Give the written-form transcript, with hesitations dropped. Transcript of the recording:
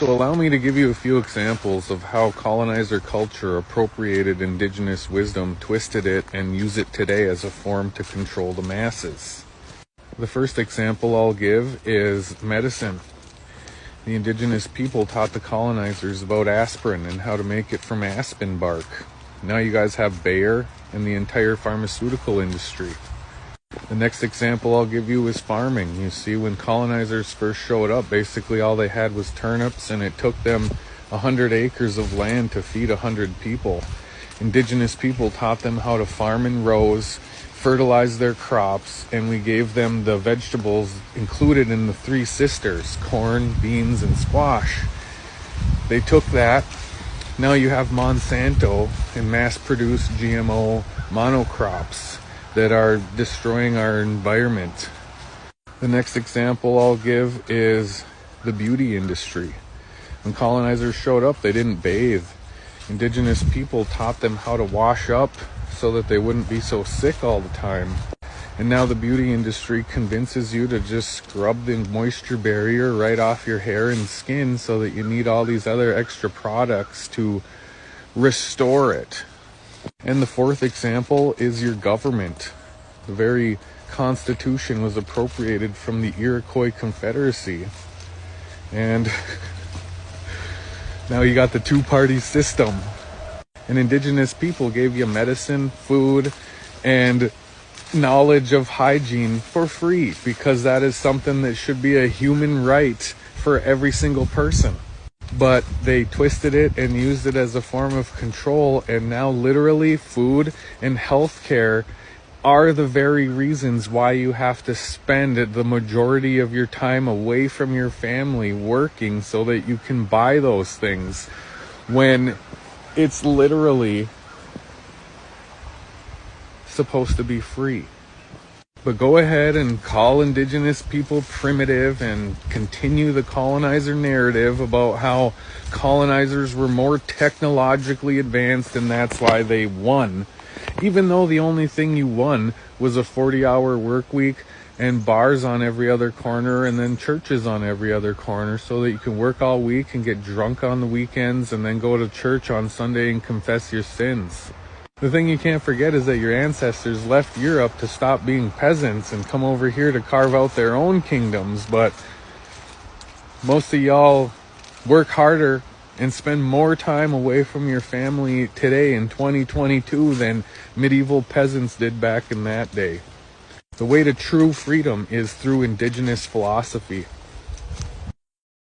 So allow me to give you a few examples of how colonizer culture appropriated indigenous wisdom, twisted it, and use it today as a form to control the masses. The first example I'll give is medicine. The indigenous people taught the colonizers about aspirin and how to make it from aspen bark. Now you guys have Bayer and the entire pharmaceutical industry. The next example I'll give you is farming. You see, when colonizers first showed up, basically all they had was turnips, and it took them 100 acres of land to feed 100 people. Indigenous people taught them how to farm in rows, fertilize their crops, and we gave them the vegetables included in the three sisters: corn, beans, and squash. They took that. Now you have Monsanto and mass-produced GMO monocrops that are destroying our environment. The next example I'll give is the beauty industry. When colonizers showed up, they didn't bathe. Indigenous people taught them how to wash up so that they wouldn't be so sick all the time. And now the beauty industry convinces you to just scrub the moisture barrier right off your hair and skin so that you need all these other extra products to restore it. And the fourth example is your government. The very Constitution was appropriated from the Iroquois Confederacy. And now you got the two-party system. And indigenous people gave you medicine, food, and knowledge of hygiene for free, because that is something that should be a human right for every single person. But they twisted it and used it as a form of control, and now literally food and healthcare are the very reasons why you have to spend the majority of your time away from your family working so that you can buy those things, when it's literally supposed to be free. But go ahead and call indigenous people primitive and continue the colonizer narrative about how colonizers were more technologically advanced and that's why they won. Even though the only thing you won was a 40-hour work week and bars on every other corner and then churches on every other corner, so that you can work all week and get drunk on the weekends and then go to church on Sunday and confess your sins. The thing you can't forget is that your ancestors left Europe to stop being peasants and come over here to carve out their own kingdoms, but most of y'all work harder and spend more time away from your family today in 2022 than medieval peasants did back in that day. The way to true freedom is through indigenous philosophy.